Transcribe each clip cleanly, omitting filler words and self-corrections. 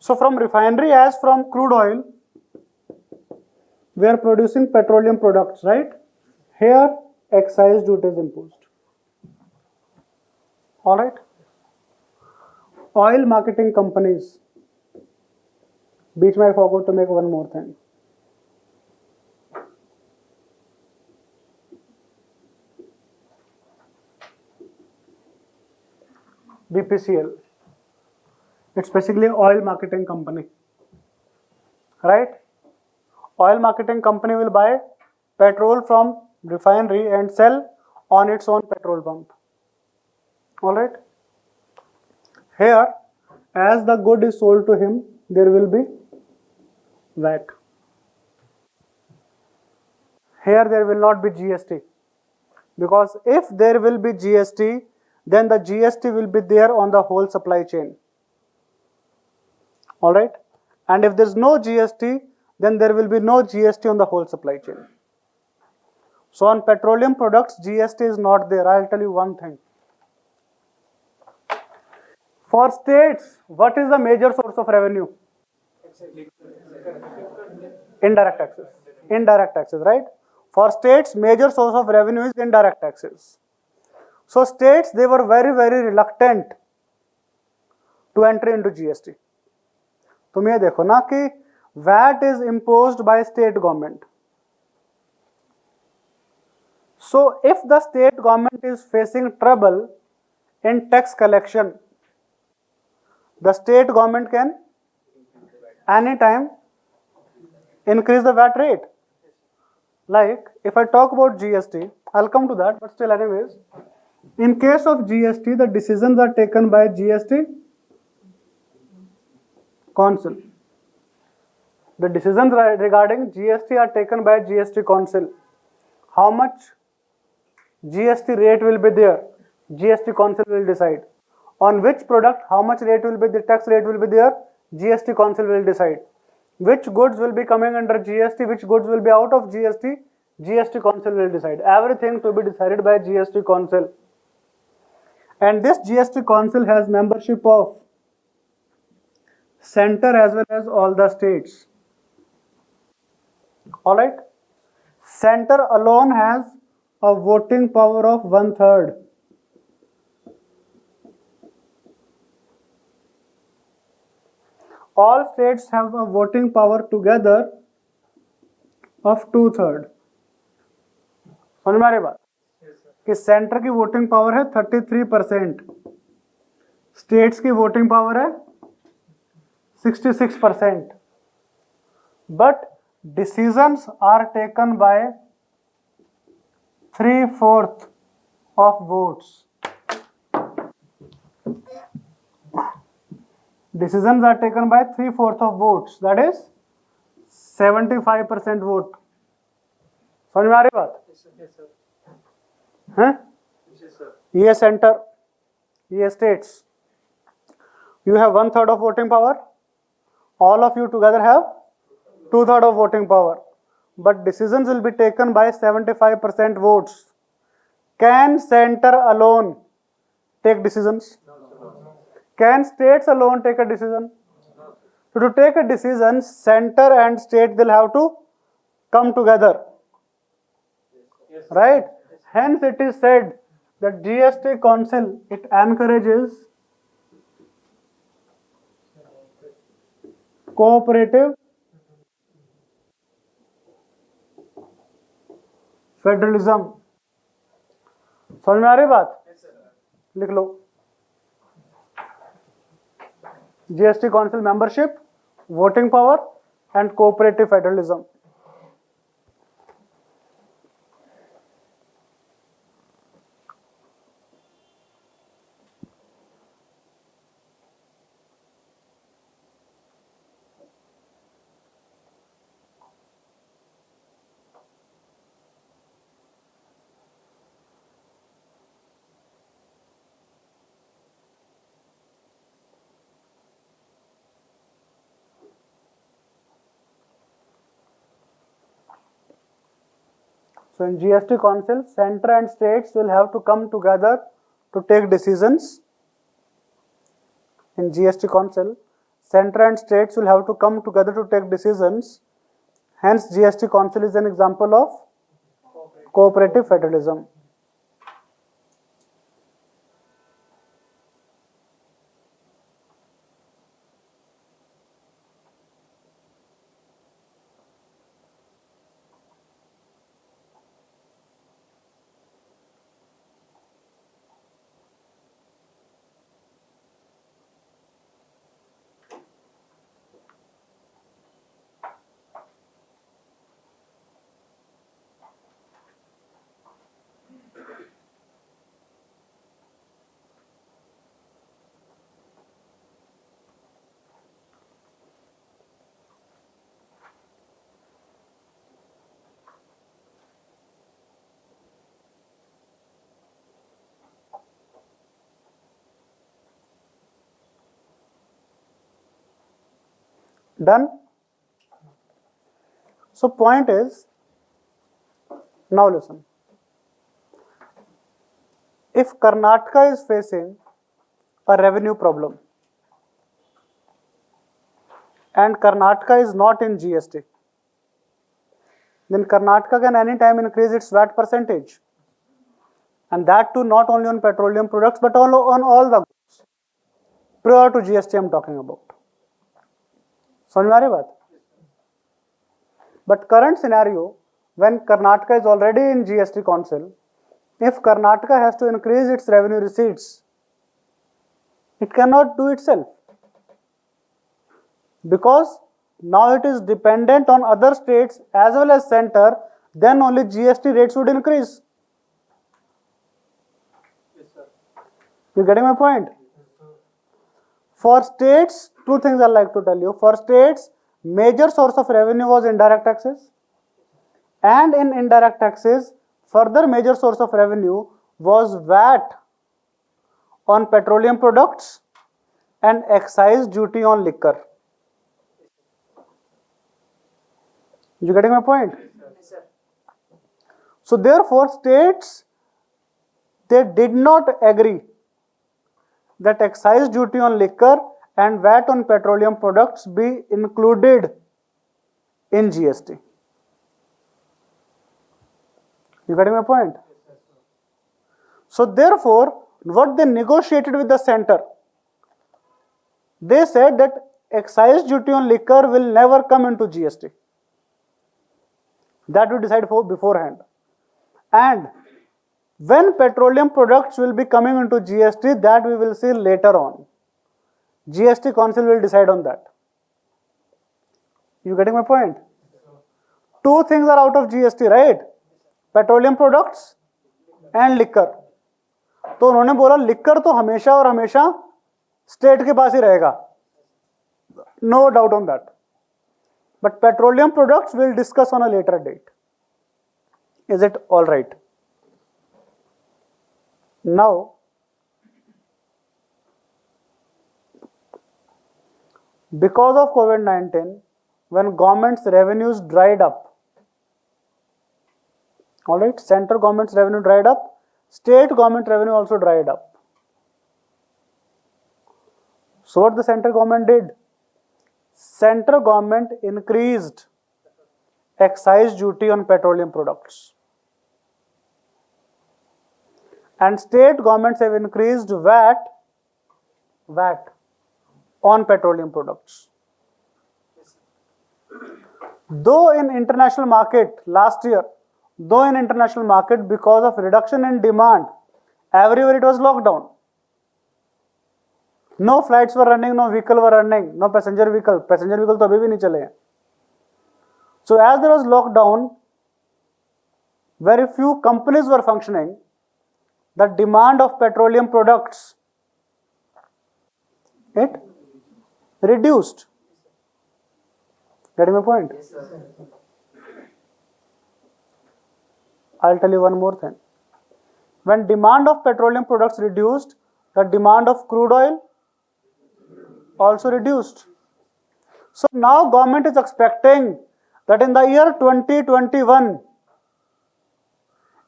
So from refinery as from crude oil, we are producing petroleum products, right? Here excise duty is imposed. All right. Oil marketing companies. बीच में I forgot to make one more thing. BPCL. It's basically oil marketing company, right? Oil marketing company will buy petrol from refinery and sell on its own petrol pump. All right. Here, as the good is sold to him, there will be VAT. Here there will not be GST, because if there will be GST, then the GST will be there on the whole supply chain. All right. And if there is no GST, then there will be no GST on the whole supply chain. So on petroleum products, GST is not there. I'll tell you one thing. For states, what is the major source of revenue? Indirect taxes. Indirect taxes, right? For states, major source of revenue is indirect taxes. So states, they were very, very reluctant to enter into GST. तुम ये देखो ना कि VAT is imposed by state government. So if the state government is facing trouble in tax collection, the state government can anytime increase the VAT rate. Like if I talk about GST, I'll come to that, but still anyways, in case of GST, the decisions are taken by GST Council. The decisions regarding GST are taken by GST Council. How much GST rate will be there? GST Council will decide. On which product, how much rate will be, the tax rate will be there? GST Council will decide. Which goods will be coming under GST, which goods will be out of GST? GST Council will decide. Everything to be decided by GST Council. And this GST Council has membership of center as well as all the states. All right. Center alone has a voting power of 1/3. All states have a voting power together of 2/3. समझ में आ रही बात कि centre की voting power है 33%, states की voting power है 66%, but decisions are taken by 3/4 of votes. Decisions are taken by 3/4 of votes, that is 75% vote. समझ में आ रही बात है? ये सेंटर, ये states, you have 1/3 of voting power. All of you together have 2/3 of voting power, but decisions will be taken by 75% votes. Can center alone take decisions? Can states alone take a decision? So to take a decision, center and state will have to come together, right? Hence it is said that GST Council, it encourages cooperative federalism. समझ में आ रही बात? लिख लो. GST Council membership, voting power and cooperative federalism. So in GST Council, center and states will have to come together to take decisions. In GST Council, center and states will have to come together to take decisions. Hence, GST Council is an example of cooperative federalism. Done? So point is, now listen. If Karnataka is facing a revenue problem and Karnataka is not in GST, then Karnataka can anytime increase its VAT percentage. And that too not only on petroleum products but on all the goods. Prior to GST I am talking about. समझ में आ रही बात? But current scenario, when Karnataka is already in GST Council, if Karnataka has to increase its revenue receipts, it cannot do itself. Because now it is dependent on other states as well as center, then only GST rates would increase. Yes, sir. You getting my point? For states, two things I like to tell you. For states, major source of revenue was indirect taxes. And in indirect taxes, further major source of revenue was VAT on petroleum products and excise duty on liquor. You getting my point? Yes, sir. So therefore, states, they did not agree that excise duty on liquor and VAT on petroleum products be included in GST. You getting my point? So therefore, what they negotiated with the center, they said that excise duty on liquor will never come into GST. That we decide for beforehand. And when petroleum products will be coming into GST, that we will see later on. GST Council will decide on that. You getting my point? Two things are out of GST, right? Petroleum products and liquor. तो उन्होंने बोला liquor तो हमेशा और हमेशा state के पास ही रहेगा. No doubt on that. But petroleum products we'll discuss on a later date. Is it all right? Now, because of COVID-19, when government's revenues dried up, all right, central government's revenue dried up, state government revenue also dried up. So what the central government did? Central government increased excise duty on petroleum products. And state governments have increased VAT on petroleum products. Though in international market last year, because of reduction in demand, everywhere it was locked down. No flights were running, no vehicle were running, no passenger vehicle तो अभी भी नहीं चले हैं. So as there was lockdown, very few companies were functioning. The demand of petroleum products, it reduced. Getting my point? Yes, sir. I'll tell you one more thing. When demand of petroleum products reduced, the demand of crude oil also reduced. So now government is expecting that in the year 2021,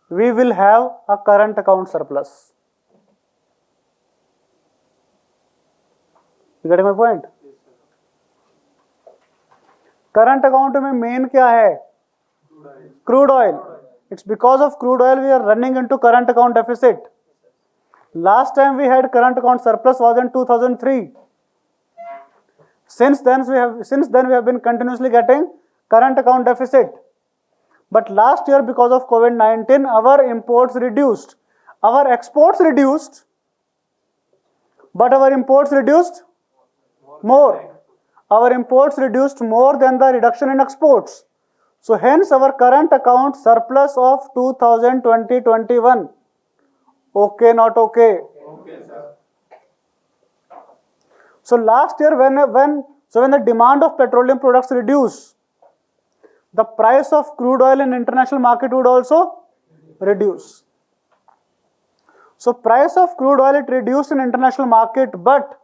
we will have a current account surplus. You getting my point? Current account में main क्या है? Crude oil. It's because of crude oil we are running into current account deficit. Last time we had current account surplus was in 2003. Since then we have been continuously getting current account deficit. But last year, because of COVID-19, our imports reduced. Our exports reduced, but our imports reduced more. Our imports reduced more than the reduction in exports. So hence our current account surplus of 2020-21. Okay, not okay? Okay, sir. So last year when the demand of petroleum products reduced, the price of crude oil in international market would also reduce. So price of crude oil, it reduced in international market, but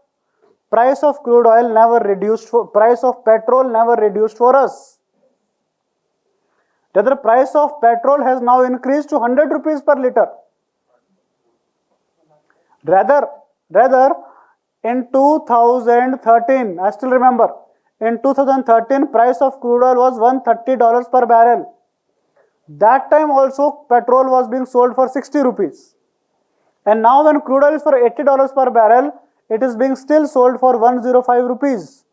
price of crude oil never reduced, price of petrol never reduced for us. Rather, price of petrol has now increased to 100 rupees per liter. Rather, in 2013, I still remember, in 2013, price of crude oil was $130 per barrel. That time also petrol was being sold for 60 rupees. And now when crude oil is for $80 per barrel, it is being still sold for 105 rupees.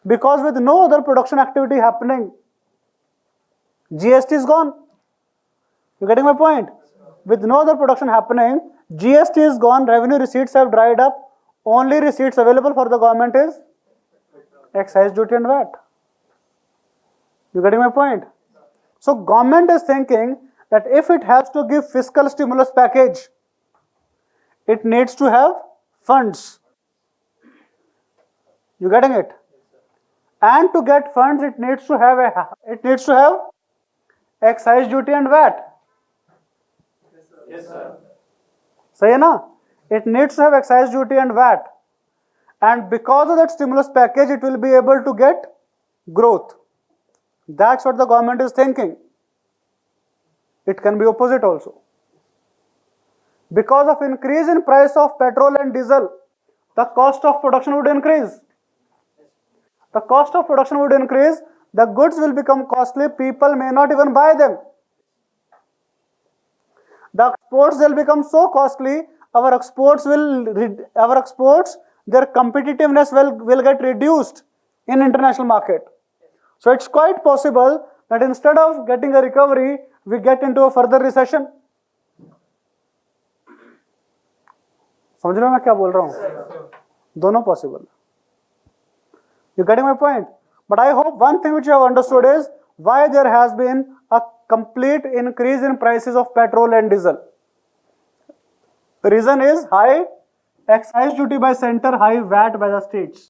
Because with no other production activity happening, GST is gone. You getting my point? With no other production happening, GST is gone, revenue receipts have dried up. Only receipts available for the government is excise duty and VAT. You getting my point? So government is thinking that if it has to give fiscal stimulus package, it needs to have funds. You getting it? And to get funds, it needs to have excise duty and VAT. Yes, sir. सही है ना? It needs to have excise duty and VAT. And because of that stimulus package, it will be able to get growth. That's what the government is thinking. It can be opposite also. Because of increase in price of petrol and diesel, the cost of production would increase. The cost of production would increase, the goods will become costly, people may not even buy them. The exports will become so costly, our exports, their competitiveness will get reduced in international market. So it's quite possible that instead of getting a recovery, we get into a further recession. समझ रहे हो मैं क्या बोल रहा हूँ? दोनों possible. You getting my point? But I hope one thing which you have understood is why there has been a complete increase in prices of petrol and diesel. The reason is high excise duty by center, high VAT by the states.